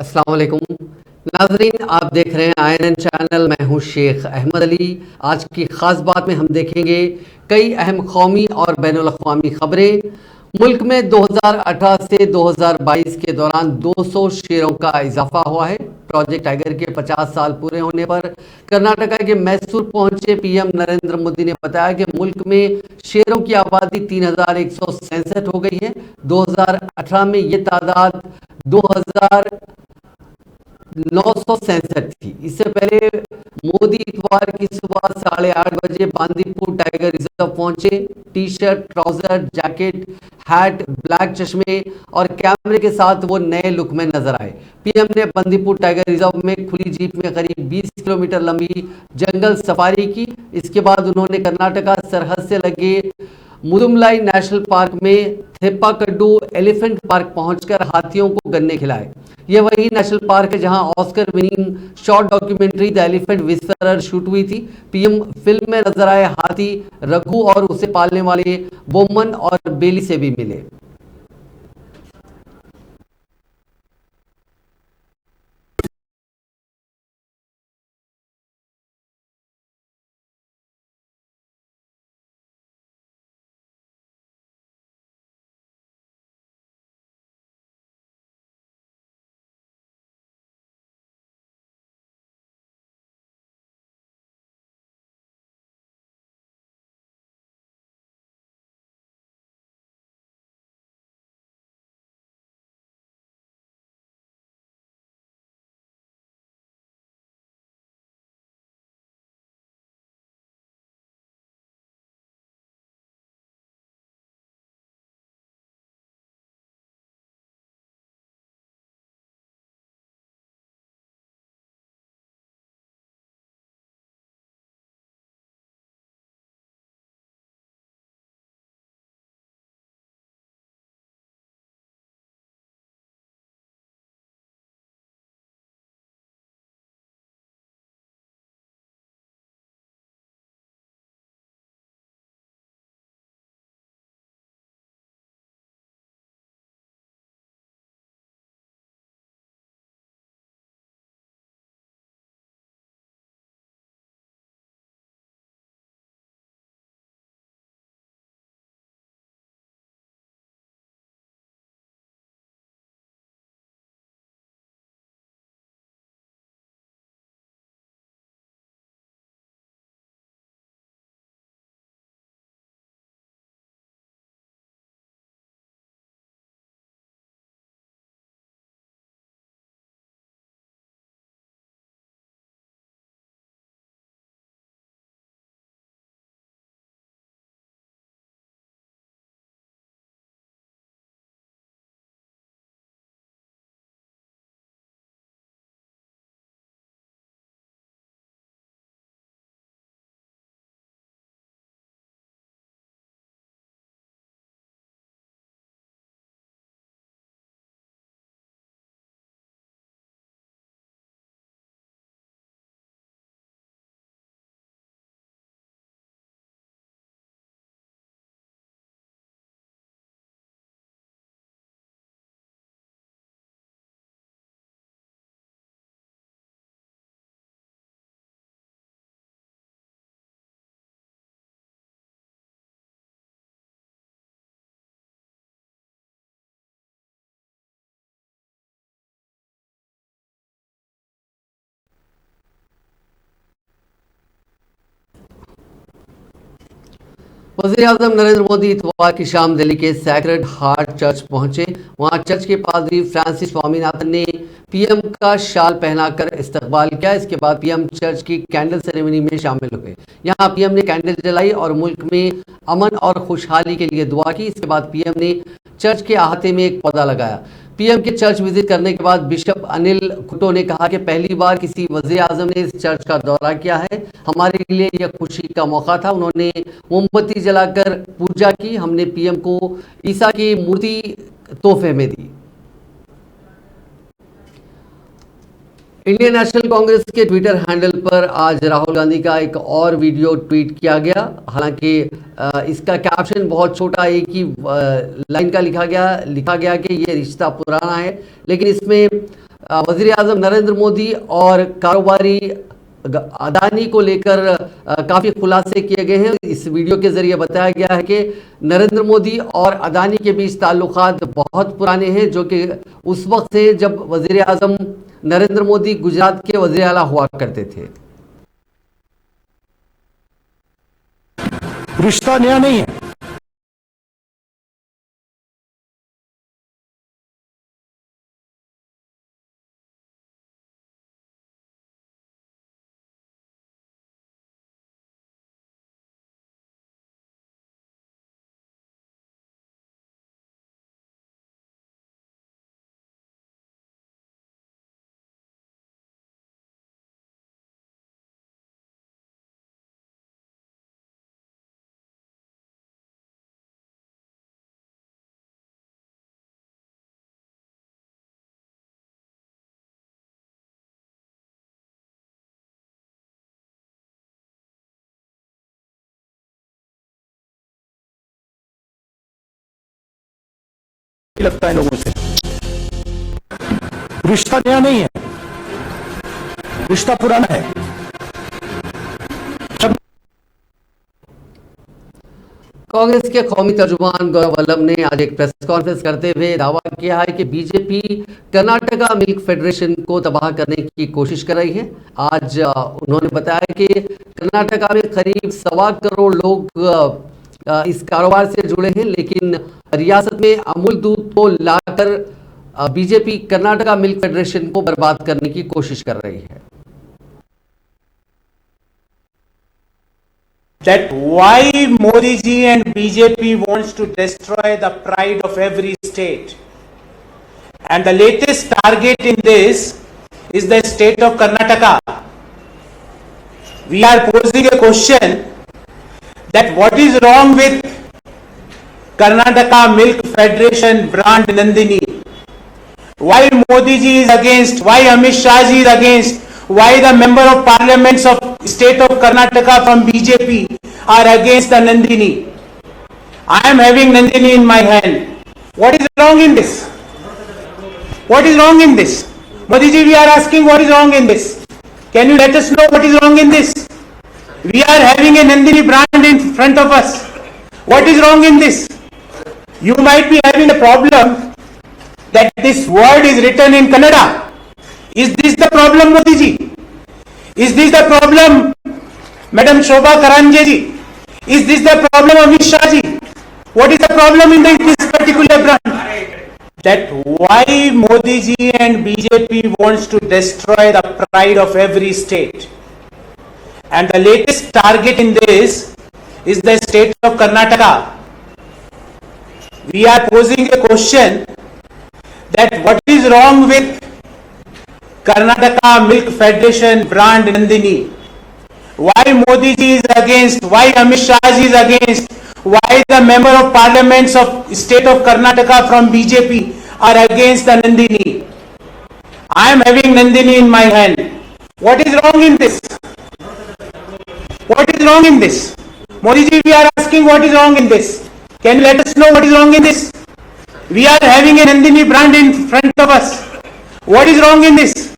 अस्सलाम वालेकुम नाजरीन, आप देख रहे हैं आईएनएन चैनल। मैं हूं शेख अहमद अली। आज की ख़ास बात में हम देखेंगे कई अहम कौमी और बैनुल अक़वामी ख़बरें। मुल्क में 2018 से 2022 के दौरान 200 शेरों का इजाफा हुआ है। प्रोजेक्ट टाइगर के 50 साल पूरे होने पर कर्नाटका के मैसूर पहुंचे पीएम नरेंद्र मोदी ने बताया कि मुल्क में शेरों की आबादी 3167 हो गई है। 2018 में ये तादाद 2967 थी। इससे पहले मोदी इतवार की सुबह 8:30 बजे बांदीपुर टाइगर रिजर्व पहुंचे। T shirt, trouser, jacket, hat, black चश्मे और कैमरे के साथ वो नए लुक में नजर आए। पीएम ने बांदीपुर टाइगर रिजर्व में खुली जीप में करीब 20 किलोमीटर लंबी जंगल सफारी की। इसके बाद उन्होंने कर्नाटका सरहद से लगे मुदुमलाई नेशनल पार्क में थेप्पाकड्डू एलिफेंट पार्क पहुंचकर हाथियों को गन्ने खिलाए। यह वही नेशनल पार्क है जहां Oscar winning short documentary the elephant whisperer shoot हुई थी। पीएम फिल्म में नजर आए हाथी रघु और उसे पालने वाले बोमन और बेली से भी मिले। वज़ीर-ए-आज़म नरेंद्र मोदी इतवार की शाम दिल्ली के सैक्रेड हार्ट चर्च पहुंचे। वहां चर्च के पादरी फ्रांसिस स्वामीनाथन ने पीएम का शाल पहनाकर इस्तकबाल किया। इसके बाद पीएम चर्च की कैंडल सेरेमनी में शामिल हुए। यहां पीएम ने कैंडल जलाई और मुल्क में अमन और खुशहाली के लिए दुआ की। इसके बाद पीएम ने चर्च के अहाते में एक पौधा लगाया। पीएम के चर्च विजिट करने के बाद बिशप अनिल कुटो ने कहा कि पहली बार किसी वज़ीर आज़म ने इस चर्च का दौरा किया है। हमारे लिए यह खुशी का मौका था। उन्होंने मोमबत्ती जलाकर पूजा की। हमने पीएम को ईसा की मूर्ति तोहफे में दी। इंडियन नेशनल कांग्रेस के ट्विटर हैंडल पर आज राहुल गांधी का एक और वीडियो ट्वीट किया गया। हालांकि इसका कैप्शन बहुत छोटा, एक ही लाइन का लिखा गया कि ये रिश्ता पुराना है, लेकिन इसमें वजीर आजम नरेंद्र मोदी और कारोबारी अदानी को लेकर काफी खुलासे किए गए हैं। इस वीडियो के जरिए बताया गया है कि नरेंद्र मोदी और अदानी के बीच ताल्लुकात बहुत पुराने हैं, जो कि उस वक्त से जब वजीर आजम नरेंद्र मोदी गुजरात के वजीर आला हुआ करते थे। रिश्ता नया नहीं है। लगता है लोगों से रिश्ता नया नहीं है, रिश्ता पुराना है। कांग्रेस के कौमी तर्जुमान गौरव वल्लभ ने आज एक प्रेस कॉन्फ्रेंस करते हुए दावा किया है कि बीजेपी कर्नाटका मिल्क फेडरेशन को तबाह करने की कोशिश कर रही है। आज उन्होंने बताया कि कर्नाटका में करीब 1.25 करोड़ लोग इस कारोबार से जुड़े हैं, लेकिन रियासत में अमूल दूध को लाकर बीजेपी कर्नाटका मिल्क फेडरेशन को बर्बाद करने की कोशिश कर रही है। That why Modi ji and BJP wants to destroy the pride of every state, and the latest target in this is the state of Karnataka. We are posing a question that what is wrong with Karnataka Milk Federation brand Nandini? Why Modi ji is against? Why Amit Shah ji is against? Why the member of parliaments of state of Karnataka from BJP are against the Nandini? I am having Nandini in my hand. What is wrong in this? What is wrong in this? Modi ji, we are asking what is wrong in this? Can you let us know what is wrong in this? We are having a Nandini brand in front of us. What is wrong in this? You might be having a problem that this word is written in Kannada. Is this the problem, Modi ji? Is this the problem, Madam Shobha Karanje ji? Is this the problem, Amit Shah ji? What is the problem in this particular brand? That why Modi ji and BJP wants to destroy the pride of every state. And the latest target in this is the state of Karnataka. We are posing a question that what is wrong with Karnataka Milk Federation brand Nandini? Why Modi ji is against? Why Amit Shah ji is against? Why the member of parliaments of state of Karnataka from BJP are against the Nandini? I am having Nandini in my hand. What is wrong in this? What is wrong in this? Modi ji, we are asking what is wrong in this? Can you let us know what is wrong in this? We are having a Nandini brand in front of us. What is wrong in this?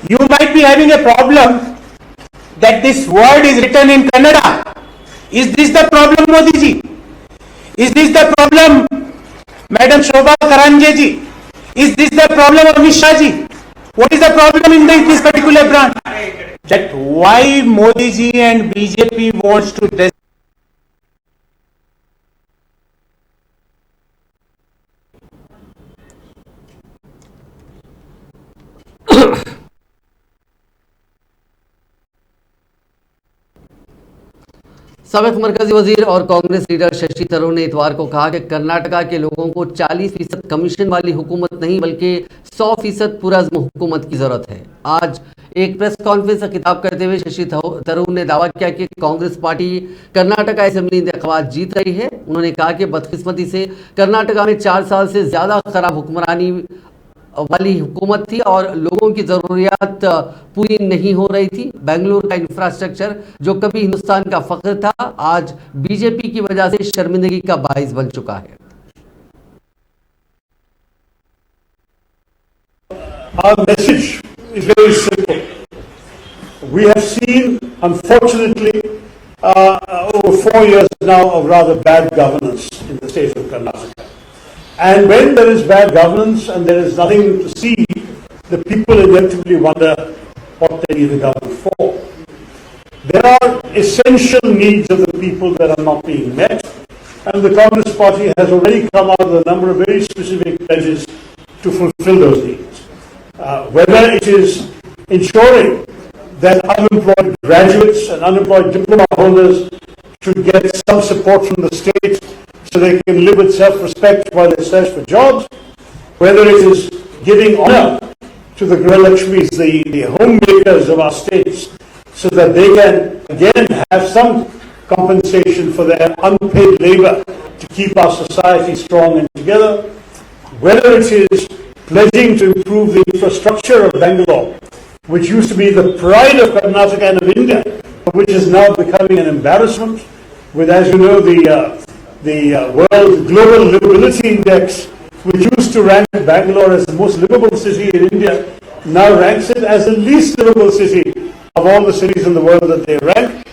You might be having a problem that this word is written in Kannada. Is this the problem, Modi ji? Is this the problem, Madam Shobha Karanje ji? Is this the problem, Amit Shah ji? What is the problem in this particular brand? That why Modi ji and BJP wants to destroy. साबिक मरकजी वजीर और Congress leader Shashi Tharoor ने इतवार को कहा कि कर्नाटका के लोगों को 40% कमीशन वाली हुकूमत नहीं बल्कि 100% पुरअज़्म हुकूमत की जरूरत है। आज एक प्रेस कॉन्फ्रेंस से खिताब करते हुए शशि थरूर ने दावा किया कि कांग्रेस पार्टी कर्नाटका असेंबली इंतखाबात जीत रही है। उन्होंने कहा कि बदकिस्मती से कर्नाटका में 4 साल से ज्यादा खराब हुक्मरानी वाली हुकूमत थी और लोगों की ज़रूरियात पूरी नहीं हो रही थी। बेंगलुरु का इंफ्रास्ट्रक्चर जो कभी हिंदुस्तान का फख्र था, आज बीजेपी की वजह से शर्मिंदगी का बाइस बन चुका है। Our message is very simple. We have seen, unfortunately, over 4 years now of rather bad governance in the state of Karnataka. And when there is bad governance and there is nothing to see, the people inevitably wonder what they need the government for. There are essential needs of the people that are not being met, and the Congress Party has already come out with a number of very specific pledges to fulfill those needs. Whether it is ensuring that unemployed graduates and unemployed diploma holders should get some support from the state so they can live with self-respect while they search for jobs, whether it is giving honor to the Grihalaxmis, the homemakers of our states, so that they can again have some compensation for their unpaid labor to keep our society strong and together, whether it is pledging to improve the infrastructure of Bangalore, which used to be the pride of Karnataka and of India, but which is now becoming an embarrassment, with, as you know, the World Global Livability Index, which used to rank Bangalore as the most livable city in India, now ranks it as the least livable city of all the cities in the world that they rank.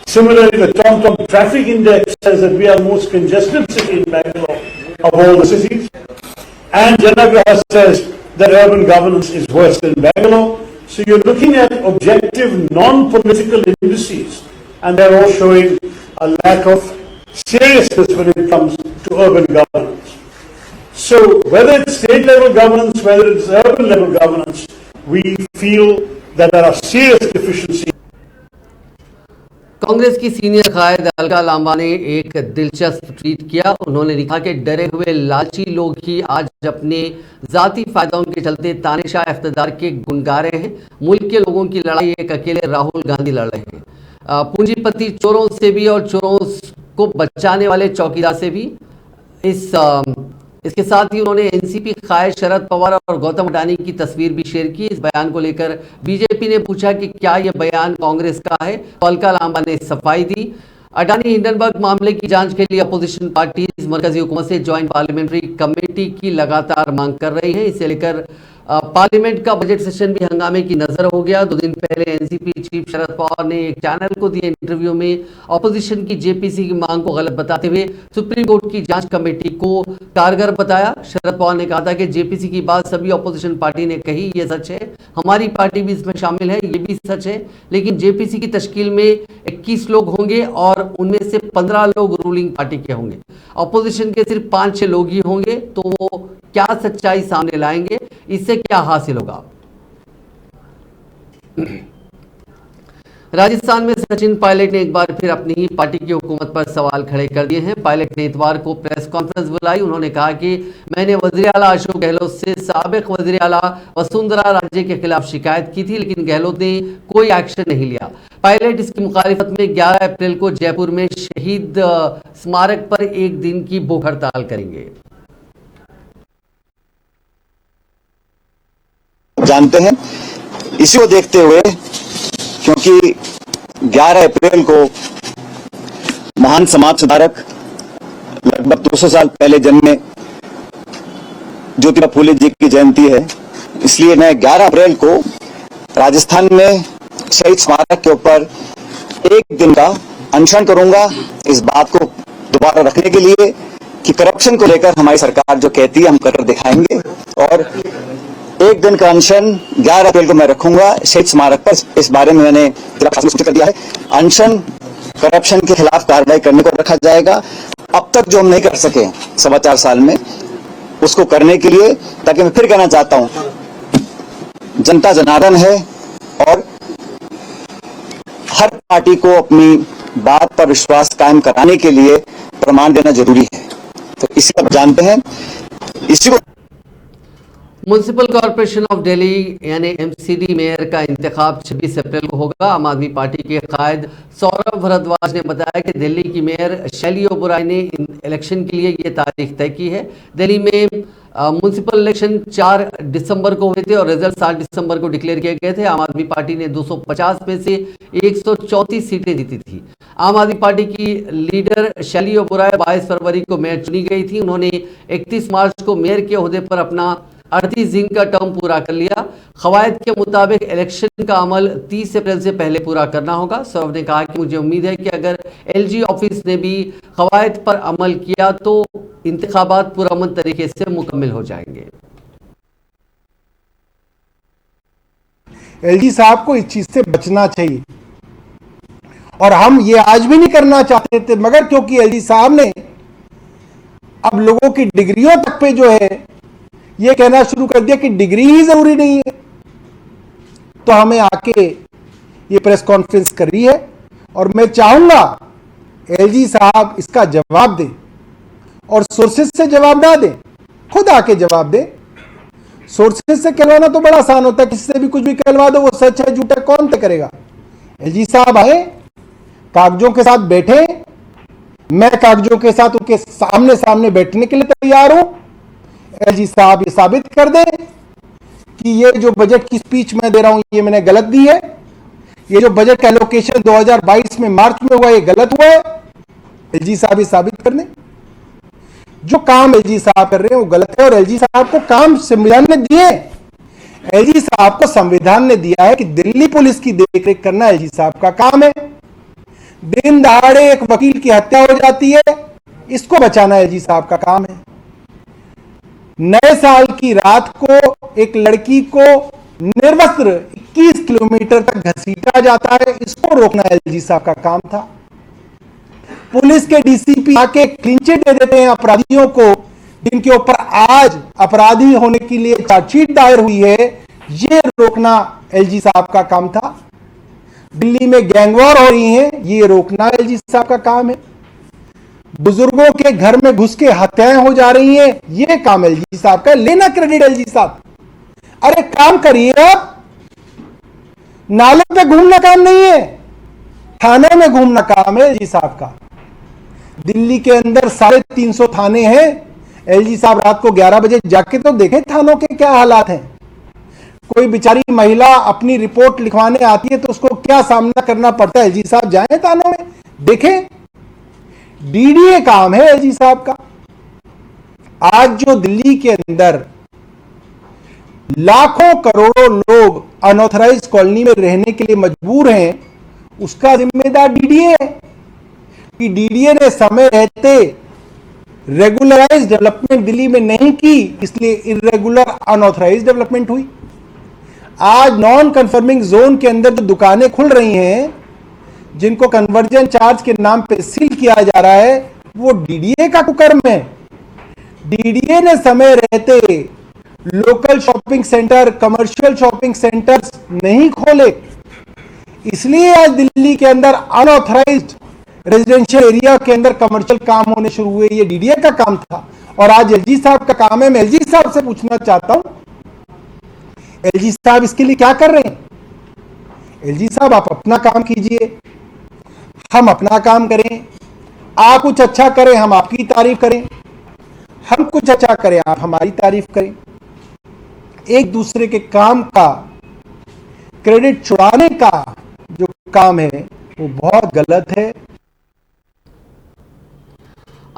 Similarly, the TomTom Traffic Index says that we are the most congested city in Bangalore of all the cities. And Janagraha says that urban governance is worse than Bangalore. So you're looking at objective, non-political indices, and they're all showing a lack of seriousness when it comes to urban governance. So whether it's state level governance, whether it's urban level governance, we feel that there are serious deficiencies. Congress की senior कायद अलका लांबा ने एक दिलचस्प tweet किया। उन्होंने लिखा कि डरे हुए लालची लोग ही आज अपने जाती फायदों के चलते तानाशाह इख्तिदार के गुण गा रहे हैं। मुल्क के लोगों की लड़ाई एक अकेले राहुल गांधी लड़ रहे हैं, पूंजीपति चोरों से भी और चोरों को बचाने वाले चौकीदार से भी। इसके साथ ही उन्होंने एनसीपी कायद शरद पवार और गौतम अडानी की तस्वीर भी शेयर की। इस बयान को लेकर बीजेपी ने पूछा कि क्या यह बयान कांग्रेस का है, तो अलका लांबा ने सफाई दी। अडानी हिंडनबर्ग मामले की जांच के लिए अपोजिशन पार्टीज मरकजी हुकूमत से ज्वाइंट पार्लियामेंट्री कमेटी की लगातार मांग कर रही है। इसे लेकर पार्लियामेंट का बजट सेशन भी हंगामे की नजर हो गया। 2 दिन पहले एनसीपी चीफ शरद पवार ने एक चैनल को दिए इंटरव्यू में ऑपोजिशन की जेपीसी की मांग को गलत बताते हुए सुप्रीम कोर्ट की जांच कमेटी को कारगर बताया। शरद पवार ने कहा था कि जेपीसी की बात सभी ऑपोजिशन पार्टी ने कही, ये सच है, हमारी पार्टी भी इसमें शामिल है, ये भी सच है, लेकिन जेपीसी की तश्कील में 21 लोग होंगे और उनमें से 15 लोग रूलिंग पार्टी के होंगे, ऑपोजिशन के सिर्फ 5-6 लोग ही होंगे, तो वो क्या सच्चाई सामने लाएंगे, इससे क्या हासिल होगा। राजस्थान में सचिन पायलट ने एक बार फिर अपनी ही पार्टी की हुकूमत पर सवाल खड़े कर दिए हैं। पायलट ने इतवार को प्रेस कॉन्फ्रेंस बुलाई। उन्होंने कहा कि मैंने वज़ीर आला अशोक गहलोत से साबिक वज़ीर आला वसुंधरा राजे के खिलाफ शिकायत की थी, लेकिन गहलोत ने कोई एक्शन नहीं लिया। पायलट इसकी मुखालिफत में 11 अप्रैल को जयपुर में शहीद स्मारक पर एक दिन की भूख हड़ताल करेंगे। जानते हैं, इसी को देखते हुए, क्योंकि 11 अप्रैल को महान समाज सुधारक लगभग 200 साल पहले जन्मे ज्योतिबा फूले जी की जयंती है, इसलिए मैं 11 अप्रैल को राजस्थान में शहीद स्मारक के ऊपर एक दिन का अनशन करूंगा, इस बात को दोबारा रखने के लिए कि करप्शन को लेकर हमारी सरकार जो कहती है हम कर दिखाएंगे। और एक दिन का अनशन 11 अप्रैल को मैं रखूंगा शहीद स्मारक पर। इस बारे में मैंने जिला प्रशासन को सूचित कर दिया है। अनशन करप्शन के खिलाफ कार्रवाई करने को रखा जाएगा। अब तक जो हम नहीं कर सके 4.25 साल में, उसको करने के लिए, ताकि मैं फिर कहना चाहता हूं, जनता जनार्दन है और हर पार्टी को अपनी बात पर विश्वास कायम कराने के लिए प्रमाण देना जरूरी है। तो इसी को जानते हैं, इसी को म्युनिसिपल कॉरपोरेशन ऑफ दिल्ली यानी एमसीडी मेयर का इंतखाब 26 अप्रैल को होगा। आम आदमी पार्टी के कायद सौरभ भारद्वाज ने बताया कि दिल्ली की मेयर शैली ओबराय ने इलेक्शन के लिए ये तारीख तय की है। दिल्ली में म्युनिसिपल इलेक्शन 4 दिसंबर को हुए थे और रिजल्ट 7 दिसंबर को डिक्लेयर किए गए थे। आम आदमी पार्टी ने 250 में से 134 सीटें जीती थी। आम आदमी पार्टी की लीडर शैली ओबराय 22 फरवरी को मेयर चुनी गई थी। उन्होंने 31 मार्च को मेयर के ओहदे पर अपना 38 दिन का टर्म पूरा कर लिया। कवायद के मुताबिक इलेक्शन का अमल 30 अप्रैल से पहले पूरा करना होगा। सौरभ ने कहा कि मुझे उम्मीद है कि अगर एलजी ऑफिस ने भी कवायद पर अमल किया तो इंतखाबात पुरअमन तरीके से मुकम्मल हो जाएंगे। एलजी साहब को इस चीज से बचना चाहिए और हम ये आज भी नहीं करना चाहते थे, मगर क्योंकि एलजी साहब ने अब लोगों की डिग्रियों तक पे जो है ये कहना शुरू कर दिया कि डिग्री ही जरूरी नहीं है, तो हमें आके ये प्रेस कॉन्फ्रेंस कर रही है और मैं चाहूंगा एलजी साहब इसका जवाब दें और सोर्सेज से जवाब ना दें, खुद आके जवाब दें। सोर्सेज से कहलवाना तो बड़ा आसान होता है, किसी से भी कुछ भी कहलवा दो, वो सच है झूठ है कौन तय करेगा। एलजी साहब आए, कागजों के साथ बैठे, मैं कागजों के साथ उनके सामने सामने बैठने के लिए तैयार हूं। एलजी साहब ये साबित कर दें कि ये जो बजट की स्पीच मैं दे रहा हूं ये मैंने गलत दी है, ये जो बजट का एलोकेशन 2022 में मार्च में हुआ ये गलत हुआ है। एलजी साहब ये साबित कर दें जो काम एलजी साहब कर रहे हैं वो गलत है और एलजी साहब को काम संविधान ने दिए। एलजी साहब को संविधान ने दिया है कि दिल्ली पुलिस की देखरेख करना एलजी साहब का काम है। दिन दहाड़े एक वकील की हत्या हो जाती है, इसको बचाना एलजी साहब का काम है। नए साल की रात को एक लड़की को निर्वस्त्र 21 किलोमीटर तक घसीटा जाता है, इसको रोकना एलजी साहब का काम था। पुलिस के डीसीपी आके क्लीन चिट दे देते हैं अपराधियों को जिनके ऊपर आज अपराधी होने के लिए चार्जशीट दायर हुई है, ये रोकना एलजी साहब का काम था। दिल्ली में गैंगवॉर हो रही है, ये रोकना एलजी साहब का काम है। बुजुर्गों के घर में घुस के हत्याएं हो जा रही हैं, ये काम एलजी साहब का, लेना क्रेडिट एलजी साहब। अरे काम करिए आप, नाले पे घूमना काम नहीं है, थाने में घूमना काम है एलजी साहब का। दिल्ली के अंदर 350 थाने हैं, एलजी साहब रात को 11 बजे जाके तो देखें थानों के क्या हालात हैं। कोई बेचारी महिला अपनी रिपोर्ट लिखवाने आती है तो उसको क्या सामना करना पड़ता है, एलजी साहब जाएं थानों में देखें। डीडीए काम है एलजी साहब का। आज जो दिल्ली के अंदर लाखों करोड़ों लोग अनऑथराइज्ड कॉलोनी में रहने के लिए मजबूर हैं, उसका जिम्मेदार डीडीए है कि डीडीए ने समय रहते रेगुलराइज डेवलपमेंट दिल्ली में नहीं की, इसलिए इरेगुलर अनऑथराइज्ड डेवलपमेंट हुई। आज नॉन कंफर्मिंग जोन के अंदर जो दुकानें खुल रही हैं, जिनको कन्वर्जन चार्ज के नाम पे सील किया जा रहा है, वो डीडीए का कुकर्म है। डीडीए ने समय रहते local shopping centre, commercial shopping centres नहीं खोले, इसलिए आज दिल्ली के अंदर अनऑथराइज्ड रेजिडेंशियल एरिया के अंदर कमर्शियल काम होने शुरू हुए। ये डीडीए का काम था और आज एलजी साहब का काम है। मैं एलजी साहब से पूछना चाहता हूं, एलजी साहब इसके लिए क्या कर रहे हैं? एलजी साहब आप अपना काम कीजिए, हम अपना काम करें। आप कुछ अच्छा करें हम आपकी तारीफ करें, हम कुछ अच्छा करें आप हमारी तारीफ करें। एक दूसरे के काम का क्रेडिट छुड़ाने का जो काम है वो बहुत गलत है।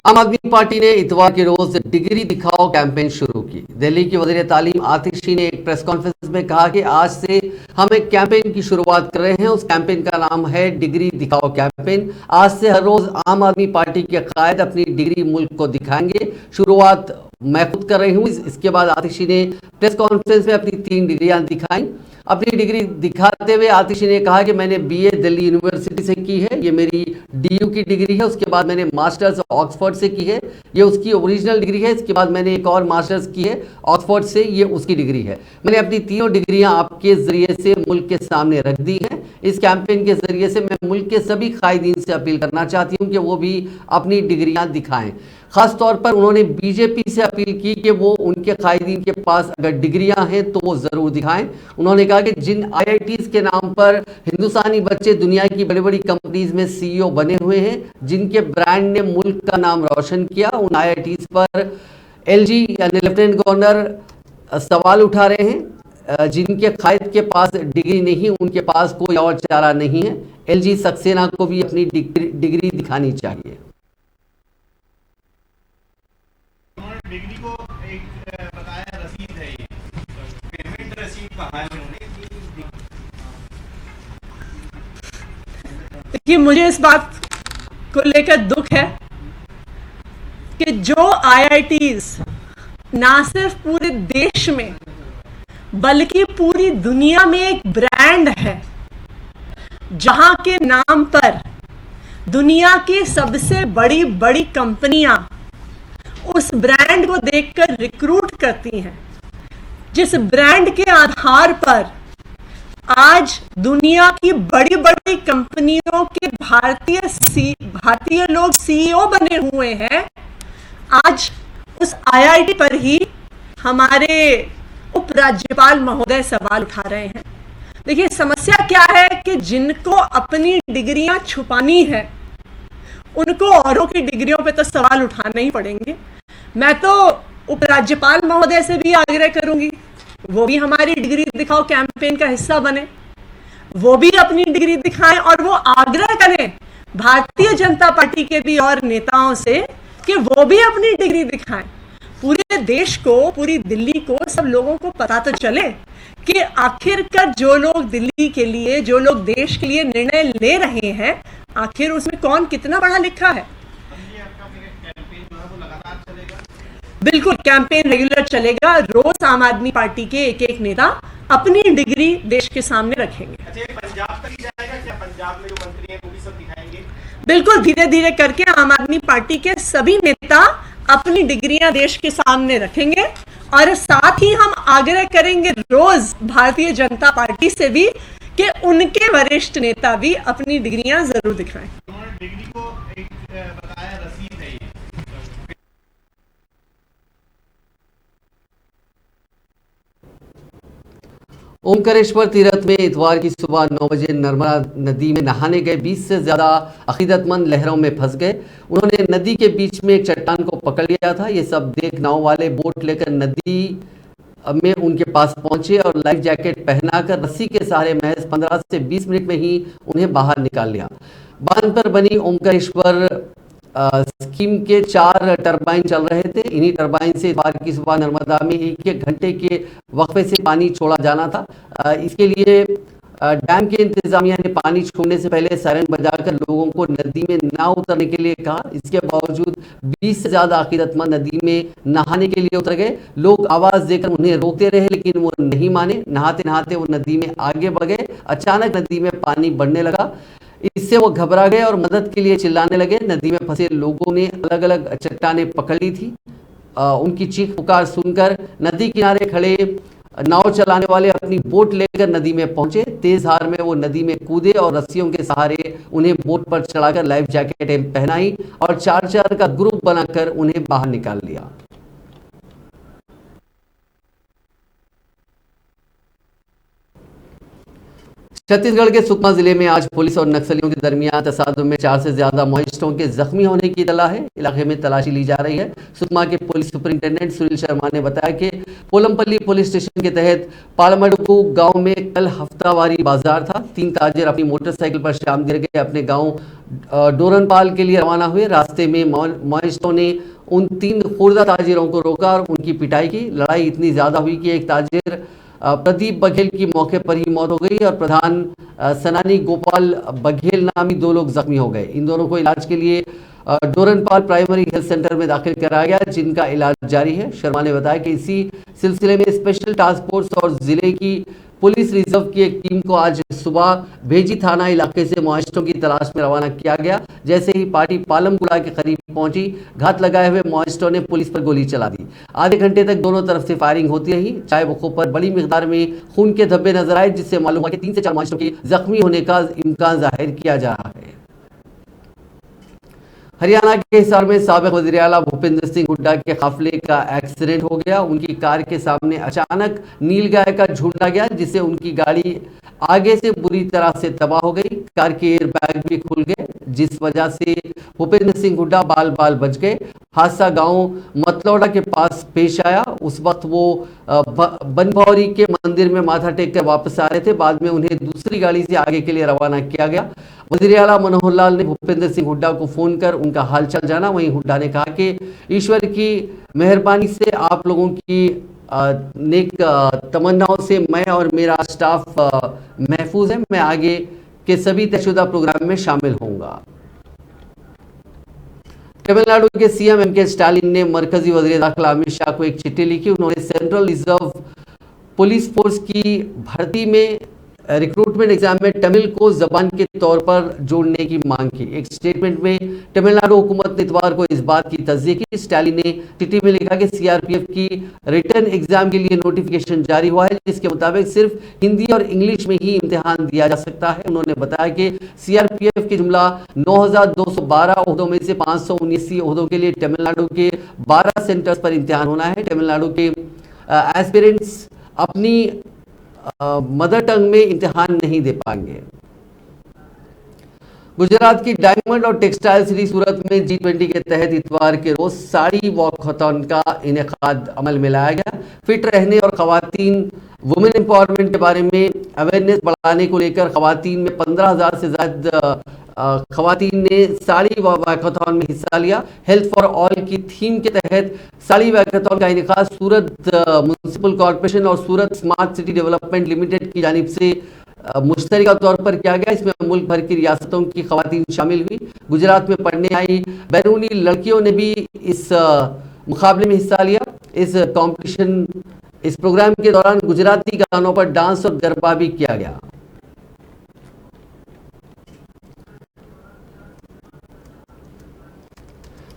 आम आदमी पार्टी ने इतवार के रोज डिग्री दिखाओ कैंपेन शुरू की। दिल्ली की वजीर तालीम आतिशी ने एक प्रेस कॉन्फ्रेंस में कहा कि आज से हम एक कैंपेन की शुरुआत कर रहे हैं। उस कैंपेन का नाम है डिग्री दिखाओ कैंपेन। आज से हर रोज आम आदमी पार्टी के कायद अपनी डिग्री मुल्क को दिखाएंगे। शुरुआत मैं खुद कर रही हूँ। इसके बाद आतिशी ने प्रेस कॉन्फ्रेंस में अपनी 3 डिग्रियां दिखाई। अपनी डिग्री दिखाते हुए आतिशी ने कहा कि मैंने बीए दिल्ली यूनिवर्सिटी से की है, ये मेरी डीयू की डिग्री है। उसके बाद मैंने मास्टर्स ऑक्सफोर्ड से की है, ये उसकी ओरिजिनल डिग्री है। इसके बाद मैंने एक और मास्टर्स की है ऑक्सफोर्ड से, ये उसकी डिग्री है। मैंने अपनी तीनों डिग्रियां आपके जरिए से मुल्क के सामने रख दी हैं। इस कैंपेन के जरिए से मैं मुल्क के सभी कायदीन से अपील करना चाहती हूँ कि वो भी अपनी डिग्रियां दिखाएं। खास तौर पर उन्होंने बीजेपी से अपील की कि वो उनके कायदीन के पास अगर डिग्रियां हैं तो वो जरूर दिखाएं। उन्होंने कहा कि जिन आईआईटीज के नाम पर हिंदुस्तानी बच्चे दुनिया की बड़ी बड़ी कंपनीज में सीईओ बने हुए हैं, जिनके ब्रांड ने मुल्क का नाम रोशन किया, उन आईआईटीज पर एलजी यानी लेफ्टिनेंट गवर्नर सवाल उठा रहे हैं। जिनके कायद के पास डिग्री नहीं, उनके पास कोई और चारा नहीं है। एलजी सक्सेना को भी अपनी डिग्री दिखानी चाहिए। डिग्री को एक बताया रसीद रसीद है ये, पेमेंट रसीद कहाँ है उन्होंने दी? देखिए, मुझे इस बात को लेकर दुख है कि जो आईआईटीज ना सिर्फ पूरे देश में बल्कि पूरी दुनिया में एक ब्रांड है, जहां के नाम पर दुनिया की सबसे बड़ी बड़ी कंपनियां उस ब्रांड को देखकर रिक्रूट करती हैं, जिस ब्रांड के आधार पर आज दुनिया की बड़ी बड़ी कंपनियों के भारतीय लोग सीईओ बने हुए हैं, आज उस आईआईटी पर ही हमारे उपराज्यपाल महोदय सवाल उठा रहे हैं। देखिए, समस्या क्या है कि जिनको अपनी डिग्रियां छुपानी है उनको औरों की डिग्रियों पे तो सवाल उठाने ही पड़ेंगे। मैं तो उपराज्यपाल महोदय से भी आग्रह करूंगी, वो भी हमारी डिग्री दिखाओ कैंपेन का हिस्सा बने, वो भी अपनी डिग्री दिखाएं और वो आग्रह करें भारतीय जनता पार्टी के भी और नेताओं से कि वो भी अपनी डिग्री दिखाएं। पूरे देश को, पूरी दिल्ली को, सब लोगों को पता तो चले कि आखिरकार जो लोग दिल्ली के लिए, जो लोग देश के लिए निर्णय ले रहे हैं, आखिर उसमें कौन कितना पढ़ा लिखा है। बिल्कुल, कैंपेन रेगुलर चलेगा। रोज आम आदमी पार्टी के एक एक नेता अपनी डिग्री देश के सामने रखेंगे। अच्छा, ये पंजाब तक ही जाएगा क्या? पंजाब में जो मंत्री हैं वो भी सब दिखाएंगे? बिल्कुल, धीरे धीरे करके आम आदमी पार्टी के सभी नेता अपनी डिग्रियां देश के सामने रखेंगे और साथ ही हम आग्रह करेंगे रोज भारतीय जनता पार्टी से भी कि उनके वरिष्ठ नेता भी अपनी डिग्रियां जरूर दिखाएं। उन्होंने डिग्री को एक बताया रसीद है ये। ओमकारेश्वर तीर्थ में इतवार की सुबह 9 बजे नर्मदा नदी में नहाने गए 20 से ज़्यादा अकीदतमंद लहरों में फंस गए। उन्होंने नदी के बीच में एक चट्टान को पकड़ लिया था। ये सब देख नाव वाले बोट लेकर नदी में उनके पास पहुंचे और लाइफ जैकेट पहनाकर रस्सी के सहारे महज 15 से 20 मिनट में ही उन्हें बाहर निकाल लिया। बांध पर बनी ओमकारेश्वर स्कीम के 4 टरबाइन चल रहे थे। इन्हीं टरबाइन से इतवार की सुबह नर्मदा में एक घंटे के वक्फे से पानी छोड़ा जाना था। इसके लिए डैम के इंतजामिया ने पानी छोड़ने से पहले सायरन बजाकर लोगों को नदी में ना उतरने के लिए कहा। इसके बावजूद 20 से ज़्यादा अकीदतमंद नदी में नहाने के लिए उतर गए। लोग आवाज़ देकर उन्हें रोकते रहे लेकिन वो नहीं माने। नहाते नहाते वो नदी में आगे बढ़ गए। अचानक नदी में पानी बढ़ने लगा। इससे वो घबरा गए और मदद के लिए चिल्लाने लगे। नदी में फंसे लोगों ने अलग अलग चट्टानें पकड़ ली थी। उनकी चीख पुकार सुनकर नदी किनारे खड़े नाव चलाने वाले अपनी बोट लेकर नदी में पहुंचे। तेज धार में वो नदी में कूदे और रस्सियों के सहारे उन्हें बोट पर चढ़ाकर लाइफ जैकेटें पहनाई और 4-4 का ग्रुप बनाकर उन्हें बाहर निकाल लिया। छत्तीसगढ़ के सुकमा जिले में आज पुलिस और नक्सलियों के दरमियान तसादुम में 4 से ज्यादा मोहिस्टों के जख्मी होने की इतला है। इलाके में तलाशी ली जा रही है। सुकमा के पुलिस सुपरिंटेंडेंट सुनील शर्मा ने बताया कि पोलमपल्ली पुलिस स्टेशन के तहत पालमडुकू गांव में कल हफ्तावारी बाजार था। 3 ताजिर अपनी मोटरसाइकिल पर शाम गिर गए अपने गांव डोरनपाल के लिए रवाना हुए। रास्ते में मोहिस्टों ने उन 3 खुर्दा ताजिरों को रोका और उनकी पिटाई की। लड़ाई इतनी ज्यादा हुई कि एक ताजिर प्रदीप बघेल की मौके पर ही मौत हो गई और प्रधान सनानी गोपाल बघेल नामी 2 लोग जख्मी हो गए। इन दोनों को इलाज के लिए डोरनपाल प्राइमरी हेल्थ सेंटर में दाखिल कराया गया, जिनका इलाज जारी है। शर्मा ने बताया कि इसी सिलसिले में स्पेशल टास्क फोर्स और जिले की पुलिस रिजर्व की एक टीम को आज सुबह भेजी थाना इलाके से मोहिस्टों की तलाश में रवाना किया गया। जैसे ही पार्टी पालमगुड़ा के करीब पहुंची, घात लगाए हुए मोहिस्टों ने पुलिस पर गोली चला दी। आधे घंटे तक दोनों तरफ से फायरिंग होती रही। चाय बखों पर बड़ी मिकदार में खून के धब्बे नजर आए, जिससे मालूम हुआ कि 3 से 4 मोहिस्टों के जख्मी होने का इम्कान जाहिर किया जा रहा है। हरियाणा के हिसार में साबिक वज़ीर आला भूपेंद्र सिंह हुड्डा के काफिले का एक्सीडेंट हो गया। उनकी कार के सामने अचानक नीलगाय का झुंड आ गया, जिससे उनकी गाड़ी आगे से बुरी तरह से तबाह हो गई। कार के एयर बैग भी खुल गए, जिस वजह से भूपेंद्र सिंह हुड्डा बाल बाल बच गए। हादसा गांव मतलौड़ा के पास पेश आया। उस वक्त वो बनभौरी के मंदिर में माथा टेक कर वापस आ रहे थे। बाद में उन्हें दूसरी गाड़ी से आगे के लिए रवाना किया गया। वज़ीर आला मनोहर लाल ने भूपेंद्र सिंह हुड्डा को फोन कर उनका हालचाल जाना। वहीं हुड्डा ने कहा कि ईश्वर की मेहरबानी से आप लोगों की नेक तमन्नाओं से मैं और मेरा स्टाफ महफूज है। मैं आगे के सभी तयशुदा प्रोग्राम में शामिल होऊंगा। तमिलनाडु के सीएम एम के स्टालिन ने मरकजी वजीर दाखिला अमित शाह को एक चिट्ठी लिखी। उन्होंने सेंट्रल रिजर्व पुलिस फोर्स की भर्ती में रिक्रूटमेंट एग्जाम में तमिल को जबान के तौर पर जोड़ने की मांग की। एक स्टेटमेंट में तमिलनाडु हुकूमत ने इतवार को इस बात की तस्दीक की। स्टालिन ने चिट्ठी में लिखा कि सीआरपीएफ की रिटन एग्जाम के लिए नोटिफिकेशन जारी हुआ है, जिसके मुताबिक सिर्फ हिंदी और इंग्लिश में ही इम्तिहान दिया जा सकता है। उन्होंने बताया कि सीआरपीएफ के जुमला 9,212 ओहदों में से 579 ओहदों के लिए तमिलनाडु के 12 सेंटर्स पर इम्तिहान होना है। तमिलनाडु के एस्पिरेंट्स अपनी मदर टंग में इम्तिहान नहीं दे पाएंगे। गुजरात की डायमंड और टेक्सटाइल सिटी सूरत में G20 के तहत इतवार के रोज साड़ी वॉकथॉन का इनेकाद अमल में लाया गया। फिट रहने और खवातीन वुमेन एम्पावरमेंट के बारे में अवेयरनेस बढ़ाने को लेकर खवातीन में 15,000 से ज्यादा खवातीन ने साड़ी वॉकथॉन में हिस्सा लिया। हेल्थ फॉर ऑल की थीम के तहत साड़ी वॉकथॉन का इनेकाद सूरत म्युनिसिपल कॉर्पोरेशन और सूरत स्मार्ट सिटी डेवलपमेंट लिमिटेड की जानिब से मुश्तरका तौर पर किया गया। इसमें मुल्क भर की रियासतों की खवातीन शामिल हुई। गुजरात में पढ़ने आई बैरूनी लड़कियों ने भी इस मुकाबले में हिस्सा लिया। इस प्रोग्राम के दौरान गुजराती गानों पर डांस और गरबा भी किया गया।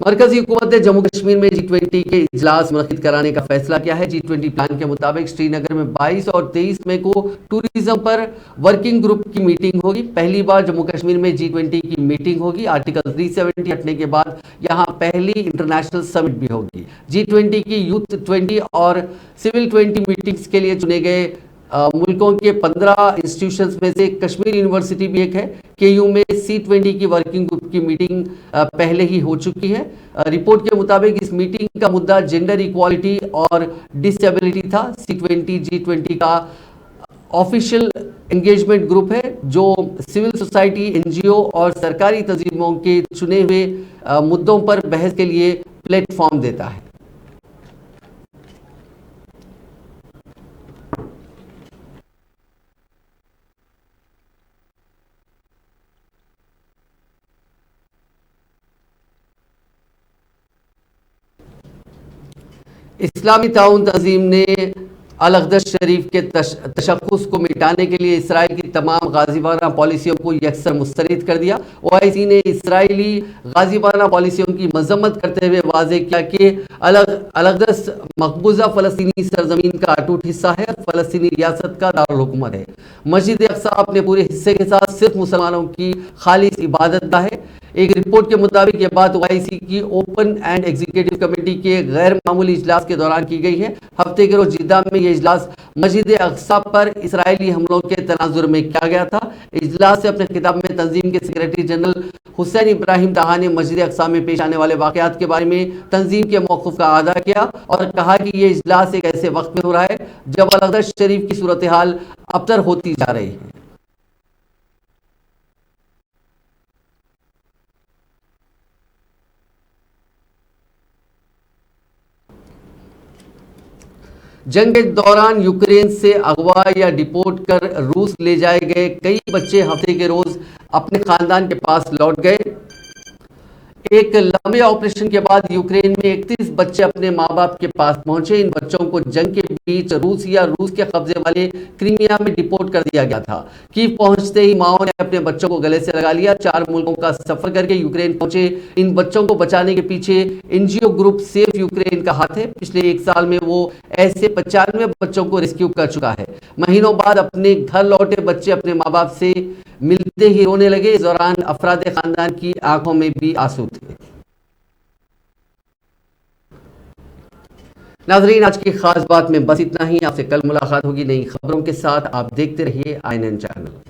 मरकजी हुकूमत ने जम्मू कश्मीर में G20 के इजलास मुनक्किद कराने का फैसला किया है। G20 प्लान के मुताबिक श्रीनगर में 22 और 23 मई को टूरिज्म पर वर्किंग ग्रुप की मीटिंग होगी। पहली बार जम्मू कश्मीर में G20 की मीटिंग होगी। आर्टिकल 370 हटने के बाद यहां पहली इंटरनेशनल समिट भी होगी। G20 की यूथ 20 और सिविल 20 मीटिंग्स के लिए चुने गए मुल्कों के 15 इंस्टीट्यूशंस में से कश्मीर यूनिवर्सिटी भी एक है। KU में C20 की वर्किंग ग्रुप की मीटिंग पहले ही हो चुकी है। रिपोर्ट के मुताबिक इस मीटिंग का मुद्दा जेंडर इक्वालिटी और डिसेबिलिटी था। C20 G20 का ऑफिशियल एंगेजमेंट ग्रुप है जो सिविल सोसाइटी, NGO और सरकारी तंजीमों के चुने हुए मुद्दों पर बहस के लिए प्लेटफॉर्म देता है। इस्लामी ताउन तंजीम ने अल-अक़दस शरीफ के तशख़्ख़ुस को मिटाने के लिए इसराइल की तमाम गाज़िबाना पॉलिसियों को यकसर मुस्तरद कर दिया। OIC ने इसराइली गाज़िबाना पॉलिसियों की मजम्मत करते हुए वाज़े किया कि अल-अक़दस मकबूजा फ़लस्तीनी सरजमीन का अटूट हिस्सा है और फ़लस्तीनी रियासत का दारुल हुकूमत है। मस्जिद अक़सा अपने पूरे हिस्से के साथ सिर्फ मुसलमानों की खालिस इबादतगाह है। एक रिपोर्ट के मुताबिक ये बात OIC की ओपन एंड एग्जीक्यूटिव कमेटी के गैर मामूली इजलास के दौरान की गई है। हफ्ते के रोज जिद्दा में यह इजलास मस्जिद अक़सा पर इसराइली हमलों के तनाजुर में किया गया था। इजलास से अपने खिताब में तंजीम के सेक्रेटरी जनरल हुसैन इब्राहिम ताहा ने मस्जिद अक़सा में पेश आने वाले वाक़यात के बारे में तंजीम के मौक़िफ़ का आदा किया और कहा कि यह इजलास एक ऐसे वक्त में हो रहा है जब अल-अक़दस शरीफ की सूरत हाल अबतर होती जा रही है। जंग के दौरान यूक्रेन से अगवा या डिपोर्ट कर रूस ले जाए गए कई बच्चे हफ्ते के रोज अपने खानदान के पास लौट गए। एक लंबे ऑपरेशन के बाद यूक्रेन में 31 बच्चे अपने माँ बाप के पास पहुंचे। इन बच्चों को जंग के बीच रूस के कब्जे वाले क्रीमिया में डिपोर्ट कर दिया गया था। कीव पहुंचते ही माओ ने अपने बच्चों को गले से लगा लिया। 4 मुल्कों का सफर करके यूक्रेन पहुंचे इन बच्चों को बचाने के पीछे NGO ग्रुप सेफ यूक्रेन का हाथ है। पिछले 1 साल में वो ऐसे 95 बच्चों को रेस्क्यू कर चुका है। महीनों बाद अपने घर लौटे बच्चे अपने माँ बाप से मिलते ही रोने लगे। इस दौरान अफराद खानदान की आंखों में भी आंसू थे। नाज़रीन, आज की खास बात में बस इतना ही। आपसे कल मुलाकात होगी नई खबरों के साथ। आप देखते रहिए INN चैनल।